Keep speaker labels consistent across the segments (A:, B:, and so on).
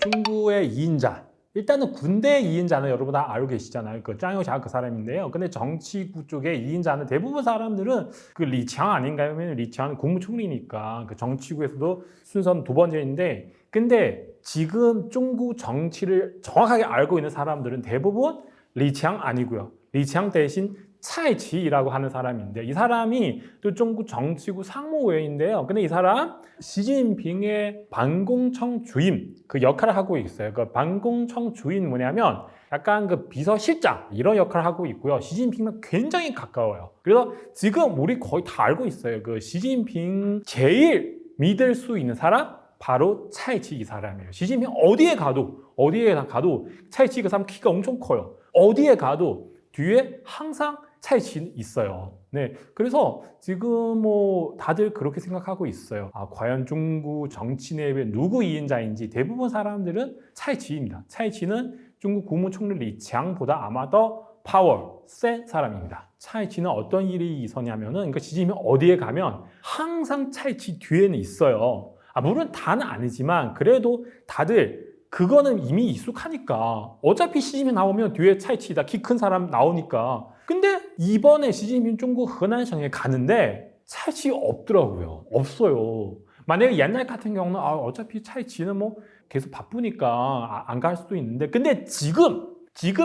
A: 중국의 2인자. 일단은 군대 2인자는 여러분 다 알고 계시잖아요. 그 짱요샤 그 사람인데요. 근데 정치구 쪽의 2인자는 대부분 사람들은 그 리창 아닌가요? 왜냐면 리창은 국무총리니까 그 정치구에서도 순서는 두 번째인데, 근데 지금 중국 정치를 정확하게 알고 있는 사람들은 대부분 리창 아니고요. 리창 대신 차이치라고 하는 사람인데, 이 사람이 또 중국 정치구 상무위원인데요. 근데 이 사람 시진핑의 반공청 주임 그 역할을 하고 있어요. 그 반공청 주임 뭐냐면 약간 그 비서실장 이런 역할을 하고 있고요. 시진핑은 굉장히 가까워요. 그래서 지금 우리 거의 다 알고 있어요. 그 시진핑 제일 믿을 수 있는 사람 바로 차이치 이 사람이에요. 시진핑 어디에 가도 차이치 그 사람 키가 엄청 커요. 어디에 가도 뒤에 항상 차이치는 있어요. 네, 그래서 지금 뭐 다들 그렇게 생각하고 있어요. 아, 과연 중국 정치 내에 누구 2인자인지 대부분 사람들은 차이치입니다. 차이치는 중국 국무총리 리창보다 아마 더 파워 센 사람입니다. 차이치는 어떤 일이 있었냐면은, 그러니까 시진핑 어디에 가면 항상 차이치 뒤에는 있어요. 아, 물론 다는 아니지만 그래도 다들 그거는 이미 익숙하니까 어차피 시진핑 나오면 뒤에 차이치다 키 큰 사람 나오니까. 근데 이번에 시진핑 중국河南省에 가는데 차이치 없더라고요. 없어요. 만약에 옛날 같은 경우는 어차피 차이치는 뭐 계속 바쁘니까 안 갈 수도 있는데, 근데 지금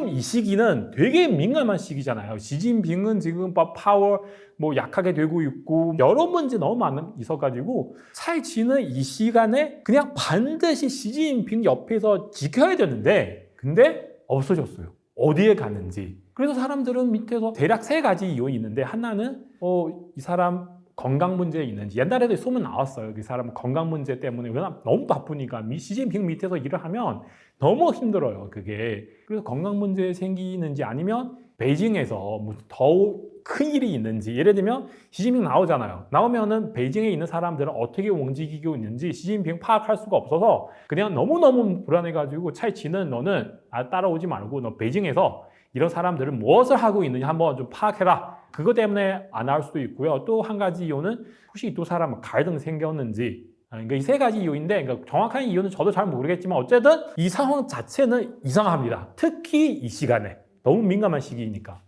A: 이 시기는 되게 민감한 시기잖아요. 시진핑은 지금 파워 뭐 약하게 되고 있고 여러 문제 너무 많이 있어가지고 차이치는 이 시간에 그냥 반드시 시진핑 옆에서 지켜야 되는데, 근데 없어졌어요. 어디에 갔는지. 그래서 사람들은 밑에서 대략 세 가지 이유가 있는데, 하나는 이 사람 건강 문제 있는지. 옛날에도 소문 나왔어요. 이 사람 건강 문제 때문에 너무 바쁘니까 시진핑 밑에서 일을 하면 너무 힘들어요, 그게. 그래서 건강 문제 생기는지, 아니면 베이징에서 더 큰 일이 있는지. 예를 들면 시진핑 나오잖아요. 나오면은 베이징에 있는 사람들은 어떻게 움직이고 있는지 시진핑 파악할 수가 없어서 그냥 너무너무 불안해가지고 차이치는 너는 따라오지 말고 너 베이징에서 이런 사람들은 무엇을 하고 있는지 한번 좀 파악해라. 그거 때문에 안 할 수도 있고요. 또 한 가지 이유는 혹시 이 두 사람 갈등 생겼는지. 그러니까 이 세 가지 이유인데, 그러니까 정확한 이유는 저도 잘 모르겠지만 어쨌든 이 상황 자체는 이상합니다. 특히 이 시간에 너무 민감한 시기니까.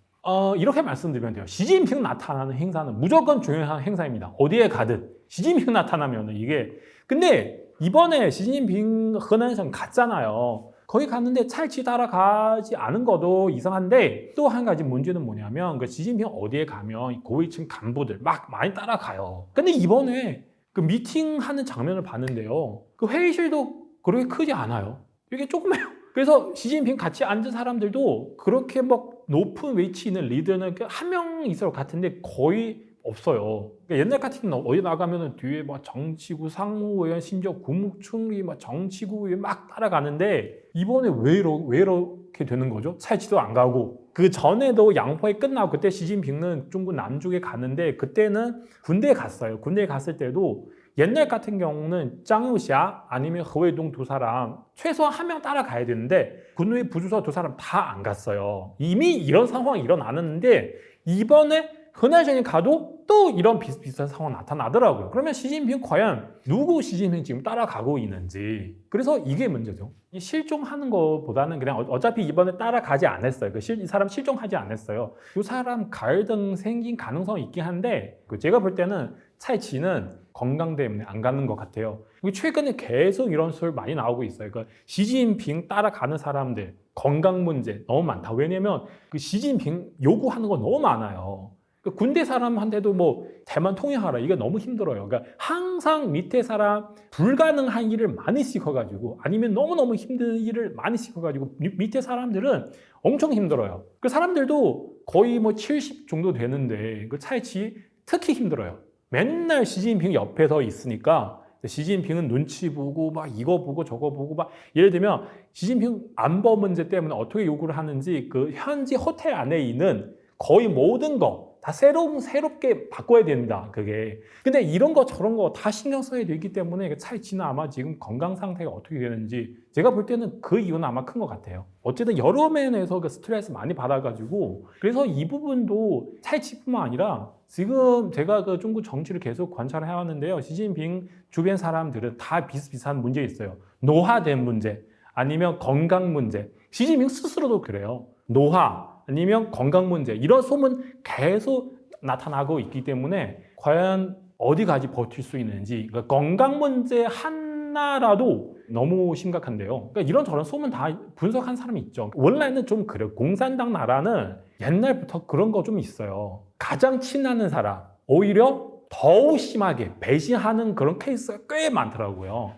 A: 이렇게 말씀드리면 돼요. 시진핑 나타나는 행사는 무조건 중요한 행사입니다. 어디에 가든 시진핑 나타나면 이게. 근데 이번에 시진핑河南省갔잖아요. 거기 갔는데 차이치 따라가지 않은 것도 이상한데, 또 한 가지 문제는 뭐냐면 그 시진핑 어디에 가면 고위층 간부들 막 많이 따라가요. 근데 이번에 그 미팅하는 장면을 봤는데요. 그 회의실도 그렇게 크지 않아요. 이게 조그매요. 그래서 시진핑 같이 앉은 사람들도 그렇게 막 높은 위치에 있는 리더는 한 명 있을 것 같은데 거의 없어요. 그러니까 옛날 같은 경우는 어디 나가면은 뒤에 막 정치구 상무위원, 심지어 국무총리, 막 정치구 막 따라가는데, 이번에 왜 이렇게 되는 거죠? 차이치도 안 가고. 그 전에도 양포에 끝나고 그때 시진핑은 중국 남쪽에 갔는데 그때는 군대에 갔어요. 군대에 갔을 때도 옛날 같은 경우는 짱요샤 아니면 허웨동 두 사람 최소한 한 명 따라가야 되는데 군의 부주서 두 사람 다 안 갔어요. 이미 이런 상황이 일어나는데 이번에河南省에 가도 또 이런 비슷비슷한 상황 나타나더라고요. 그러면 시진핑 과연 누구 시진핑 지금 따라가고 있는지. 그래서 이게 문제죠. 실종하는 것보다는 그냥 어차피 이번에 따라가지 않았어요. 이 사람 실종하지 않았어요. 이 사람 갈등 생긴 가능성이 있긴 한데, 제가 볼 때는 차이치는 건강 때문에 안 가는 것 같아요. 최근에 계속 이런 소리 많이 나오고 있어요. 시진핑 따라가는 사람들 건강 문제 너무 많다. 왜냐면 시진핑 요구하는 거 너무 많아요. 군대 사람한테도 뭐 대만 통일하라 이게 너무 힘들어요. 그러니까 항상 밑에 사람 불가능한 일을 많이 시켜가지고, 아니면 너무너무 힘든 일을 많이 시켜가지고 밑에 사람들은 엄청 힘들어요. 그 사람들도 거의 뭐 70 정도 되는데 그 차이치 특히 힘들어요. 맨날 시진핑 옆에서 있으니까 시진핑은 눈치 보고 막 이거 보고 저거 보고 막, 예를 들면 시진핑 안보 문제 때문에 어떻게 요구를 하는지 그 현지 호텔 안에 있는 거의 모든 거 다 새롭게 바꿔야 됩니다. 그게. 근데 이런 거 저런 거 다 신경 써야 되기 때문에 차이치는 아마 지금 건강 상태가 어떻게 되는지 제가 볼 때는 그 이유는 아마 큰 것 같아요. 어쨌든 여러 면에서 그 스트레스 많이 받아가지고, 그래서 이 부분도 차이치뿐만 아니라 지금 제가 그 중국 정치를 계속 관찰을 해왔는데요. 시진핑 주변 사람들은 다 비슷비슷한 문제 있어요. 노화된 문제, 아니면 건강 문제. 시진핑 스스로도 그래요. 노화 아니면 건강 문제 이런 소문 계속 나타나고 있기 때문에 과연 어디까지 버틸 수 있는지 그러니까 건강 문제 하나라도 너무 심각한데요. 그러니까 이런저런 소문 다 분석한 사람이 있죠. 원래는 좀 그래요. 공산당 나라는 옛날부터 그런 거 좀 있어요. 가장 친하는 사람 오히려 더욱 심하게 배신하는 그런 케이스가 꽤 많더라고요.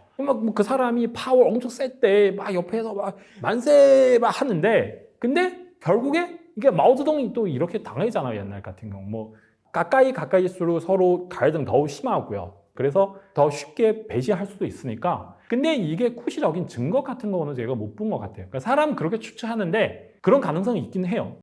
A: 그 사람이 파워 엄청 셀 때 막 옆에서 막 만세 막 하는데 근데 결국에 이게 마오쩌둥이 또 이렇게 당하잖아요. 옛날 같은 경우 뭐 가까이일수록 서로 갈등 더욱 심하고요. 그래서 더 쉽게 배신할 수도 있으니까 근데 이게 구체적인 증거 같은 거는 제가 못 본 것 같아요. 그러니까 사람 그렇게 추측하는데 그런 가능성이 있긴 해요.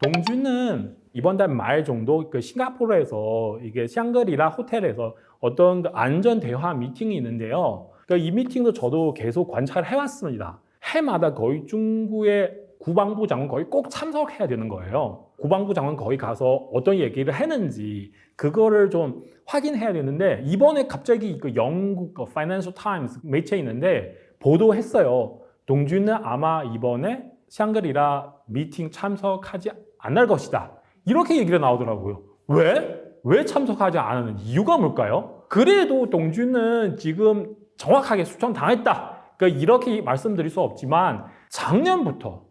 A: 동준은 이번 달 말 정도 그 싱가포르에서 이게 샹그리라 호텔에서 어떤 그 안전 대화 미팅이 있는데요. 그러니까 이 미팅도 저도 계속 관찰을 해왔습니다. 해마다 거의 중국의 국방부 장관 거의 꼭 참석해야 되는 거예요. 국방부 장관 거기 가서 어떤 얘기를 했는지 그거를 좀 확인해야 되는데 이번에 갑자기 그 영국 파이낸셜 타임스 매체에 있는데 보도했어요. 동준은 아마 이번에 샹그리라 미팅 참석하지 않을 것이다. 이렇게 얘기가 나오더라고요. 왜? 왜 참석하지 않는 이유가 뭘까요? 그래도 동준은 지금 정확하게 수청당했다. 그러니까 이렇게 말씀드릴 수 없지만 작년부터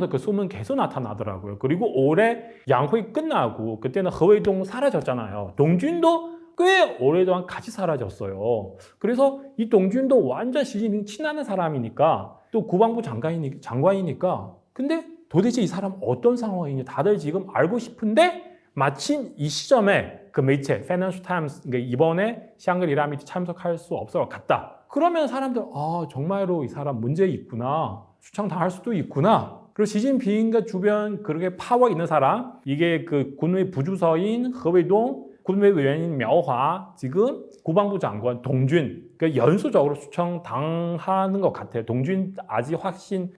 A: 그 소문 계속 나타나더라고요. 그리고 올해 양회 끝나고 그때는 허웨이동 사라졌잖아요. 동준도 꽤 오래동안 같이 사라졌어요. 그래서 이 동준도 완전 시진핑 친하는 사람이니까 또 국방부 장관이니까 근데 도대체 이 사람 어떤 상황이냐 다들 지금 알고 싶은데 마침 이 시점에 그 매체 파이낸셜 타임스 그러니까 이번에 샹그리라 미팅 참석할 수 없을 것 같다. 그러면 사람들 정말로 이 사람 문제 있구나. 수청당할 수도 있구나. 그리고 시진핑과 주변 그렇게 파워 있는 사람 이게 그 군의 부주서인 허웨이동 군의 의원인 묘화 지금 국방부 장관 동준 그러니까 연수적으로 수청당하는 것 같아요. 동준 아직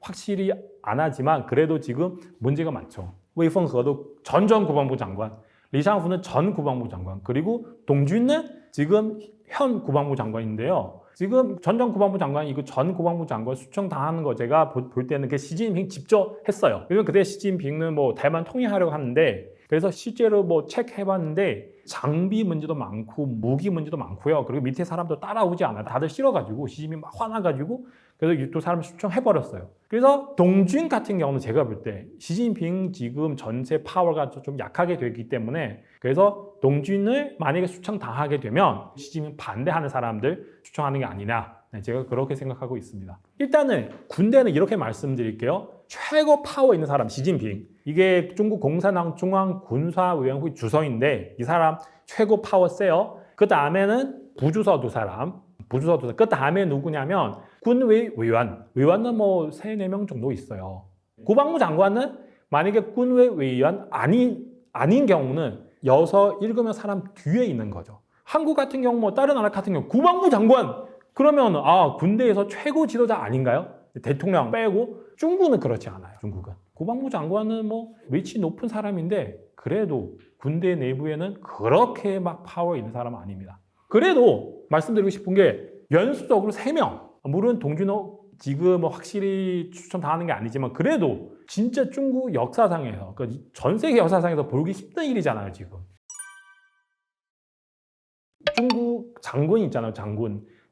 A: 확실히 안 하지만 그래도 지금 문제가 많죠. 웨이펑허도 전 국방부 장관, 리샹후는 전 국방부 장관, 그리고 동준은 지금 현 국방부 장관인데요. 지금 전 국방부 장관이 그 전 국방부 장관 수청당하는 거 제가 볼 때는 그 시진핑 직접 했어요. 왜냐면 그때 시진핑은 뭐 대만 통일하려고 하는데 그래서 실제로 뭐 체크해봤는데 장비 문제도 많고 무기 문제도 많고요. 그리고 밑에 사람도 따라오지 않아요. 다들 싫어가지고 시진핑 막 화나가지고 그래서 또 사람 수청해버렸어요. 그래서 동준 같은 경우는 제가 볼 때 시진핑 지금 전체 파워가 좀 약하게 되기 때문에 그래서 동준을 만약에 수청당하게 되면 시진핑 반대하는 사람들 수청하는 게 아니냐 제가 그렇게 생각하고 있습니다. 일단은 군대는 이렇게 말씀드릴게요. 최고 파워 있는 사람 시진핑 이게 중국 공산당 중앙군사위원회 주석인데 이 사람 최고 파워 세요. 그 다음에는 부주서 두 사람 그 다음에 누구냐면 군의 의원은 뭐 3, 4명 정도 있어요. 국방부 장관은 만약에 군의 의원 아닌 경우는 6, 7명 사람 뒤에 있는 거죠. 한국 같은 경우 뭐 다른 나라 같은 경우 국방부 장관 그러면 군대에서 최고 지도자 아닌가요? 대통령 빼고 중국은 그렇지 않아요. 중국은 국방부 장관은 뭐 위치 높은 사람인데 그래도 군대 내부에는 그렇게 막 파워 있는 사람은 아닙니다. 그래도 말씀드리고 싶은 게 연수적으로 3명 물론 동준호 지금 확실히 추천당하는 게 아니지만 그래도 진짜 중국 역사상에서 그러니까 전 세계 역사상에서 보기 힘든 일이잖아요. 지금 중국 장군 있잖아요.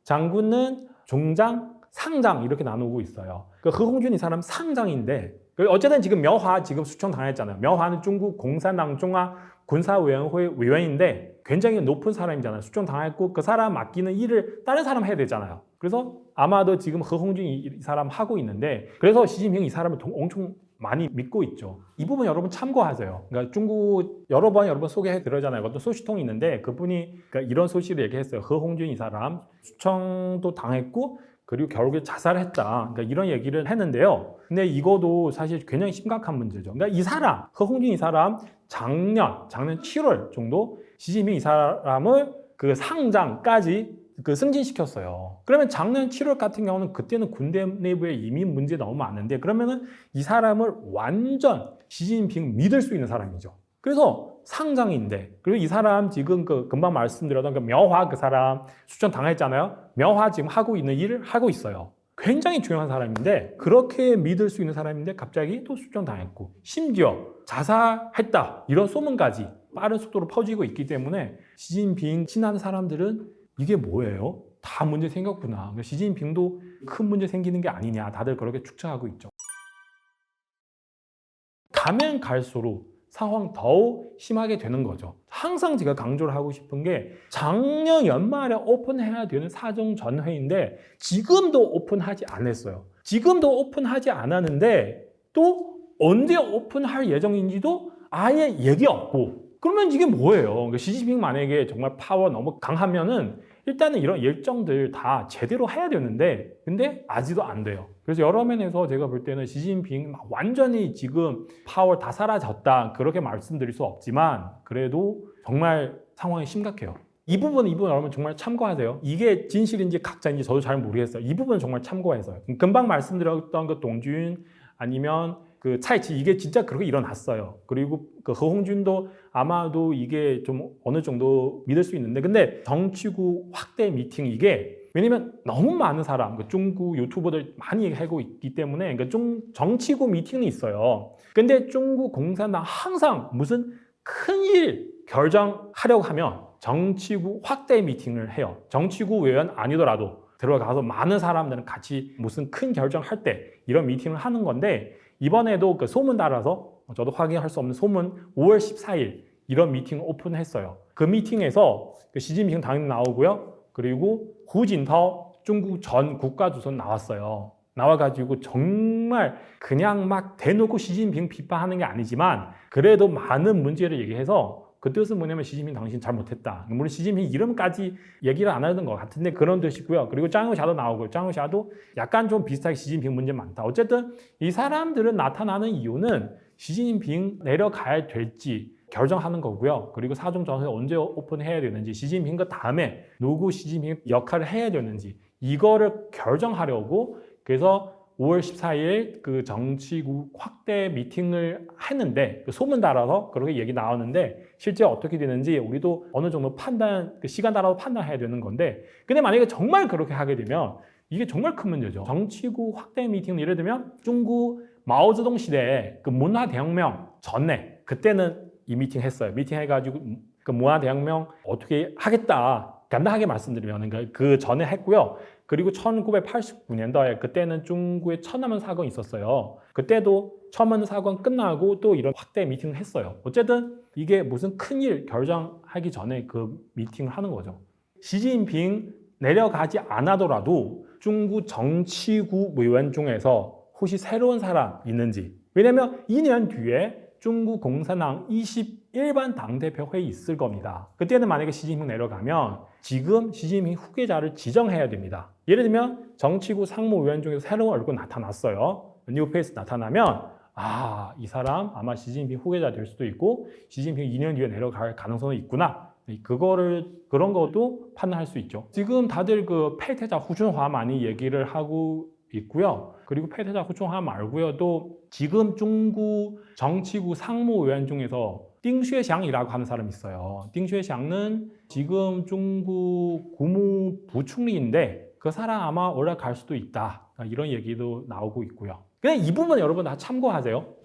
A: 장군은 중장, 상장 이렇게 나누고 있어요. 그 허홍준 이 사람 상장인데 어쨌든 지금 묘화 지금 수청당했잖아요. 묘화는 중국 공산당 중앙 군사위원회 위원인데 굉장히 높은 사람이잖아요. 수청당했고 그 사람 맡기는 일을 다른 사람 해야 되잖아요. 그래서 아마도 지금 허홍준 이 사람 하고 있는데 그래서 시진핑 이 사람을 엄청 많이 믿고 있죠. 이 부분 여러분 참고하세요. 그러니까 중국 여러 번 소개해 드렸잖아요. 어떤 소식통이 있는데 그분이 그러니까 이런 소식을 얘기했어요. 허홍준 이 사람 수청도 당했고 그리고 결국에 자살했다. 그러니까 이런 얘기를 했는데요. 근데 이것도 사실 굉장히 심각한 문제죠. 그러니까 이 사람, 허홍준 이 사람 작년 7월 정도 시진핑 이 사람을 그 상장까지 그 승진시켰어요. 그러면 작년 7월 같은 경우는 그때는 군대 내부에 이미 문제 너무 많은데 그러면은 이 사람을 완전 시진핑 믿을 수 있는 사람이죠. 그래서 상장인데, 그리고 이 사람 지금 그 금방 말씀드렸던 그 명화 그 사람 수청 당했잖아요. 명화 지금 하고 있는 일을 하고 있어요. 굉장히 중요한 사람인데, 그렇게 믿을 수 있는 사람인데 갑자기 또 수청 당했고, 심지어 자살했다 이런 소문까지 빠른 속도로 퍼지고 있기 때문에 시진핑 친한 사람들은 이게 뭐예요? 다 문제 생겼구나. 시진핑도 큰 문제 생기는 게 아니냐, 다들 그렇게 추측하고 있죠. 가면 갈수록 상황 더욱 심하게 되는 거죠. 항상 제가 강조를 하고 싶은 게, 작년 연말에 오픈해야 되는 사정전회인데 지금도 오픈하지 않았어요. 지금도 오픈하지 않았는데 또 언제 오픈할 예정인지도 아예 얘기 없고, 그러면 이게 뭐예요? 시진핑 만약에 정말 파워 너무 강하면은 일단은 이런 일정들 다 제대로 해야 되는데, 근데 아직도 안 돼요. 그래서 여러 면에서 제가 볼 때는 시진핑 막 완전히 지금 파워 다 사라졌다 그렇게 말씀드릴 수 없지만, 그래도 정말 상황이 심각해요. 이 부분 여러분 정말 참고하세요. 이게 진실인지 가짜인지 저도 잘 모르겠어요. 이 부분 정말 참고해서요. 금방 말씀드렸던 그 동준 아니면 그 차이치, 이게 진짜 그렇게 일어났어요. 그리고 그 허홍준도 아마도 이게 좀 어느 정도 믿을 수 있는데, 근데 정치구 확대 미팅, 이게 왜냐면 너무 많은 사람, 그 중국 유튜버들 많이 하고 있기 때문에, 그러니까 정치구 미팅이 있어요. 근데 중국 공산당 항상 무슨 큰일 결정하려고 하면 정치구 확대 미팅을 해요. 정치구 외연 아니더라도 들어가서 많은 사람들은 같이 무슨 큰 결정할 때 이런 미팅을 하는 건데, 이번에도 그 소문 따라서, 저도 확인할 수 없는 소문, 5월 14일 이런 미팅을 오픈했어요. 그 미팅에서 그 시진핑 당연히 나오고요. 그리고 후진타오 중국 전 국가주석 나왔어요. 나와가지고 정말 그냥 막 대놓고 시진핑 비판하는 게 아니지만 그래도 많은 문제를 얘기해서, 그 뜻은 뭐냐면 시진핑 당신 잘못했다. 물론 시진핑 이름까지 얘기를 안 하는 것 같은데 그런 뜻이고요. 그리고 짱요샤도 나오고, 짱요샤도 약간 좀 비슷하게 시진핑 문제 많다. 어쨌든 이 사람들은 나타나는 이유는 시진핑 내려가야 될지 결정하는 거고요. 그리고 사정전회 언제 오픈해야 되는지, 시진핑 그 다음에 누구 시진핑 역할을 해야 되는지 이거를 결정하려고, 그래서 5월 14일 그 정치국 확대 미팅을 했는데, 그 소문 따라서 그렇게 얘기 나오는데 실제 어떻게 되는지 우리도 어느 정도 그 시간 따라서 판단해야 되는 건데, 근데 만약에 정말 그렇게 하게 되면 이게 정말 큰 문제죠. 정치국 확대 미팅은 예를 들면 중국 마오쩌둥 시대에 그 문화대혁명 전에, 그때는 이 미팅 했어요. 미팅 해가지고 그 문화대혁명 어떻게 하겠다 간단하게 말씀드리면 그 전에 했고요. 그리고 1989년도에 그때는 중국의 천안문 사건이 있었어요. 그때도 천안문 사건 끝나고 또 이런 확대 미팅을 했어요. 어쨌든 이게 무슨 큰일 결정하기 전에 그 미팅을 하는 거죠. 시진핑 내려가지 않아더라도 중국 정치국 의원 중에서 혹시 새로운 사람 있는지, 왜냐면 2년 뒤에 중국 공산당 21반 당대표 회의 있을 겁니다. 그때는 만약에 시진핑 내려가면 지금 시진핑 후계자를 지정해야 됩니다. 예를 들면 정치구 상무위원 중에서 새로운 얼굴 나타났어요. 뉴페이스 나타나면 이 사람 아마 시진핑 후계자 될 수도 있고 시진핑 2년 뒤에 내려갈 가능성이 있구나. 그런 것도 판단할 수 있죠. 지금 다들 그 패태자 후춘화 많이 얘기를 하고 있고요. 그리고 패태자 후춘화 말고요, 또 지금 중국 정치구 상무위원 중에서 띵쉐샹이라고 하는 사람이 있어요. 띵쉐샹은 지금 중국 국무부총리인데 그 사람 아마 올라갈 수도 있다, 이런 얘기도 나오고 있고요. 그냥 이 부분 여러분 다 참고하세요.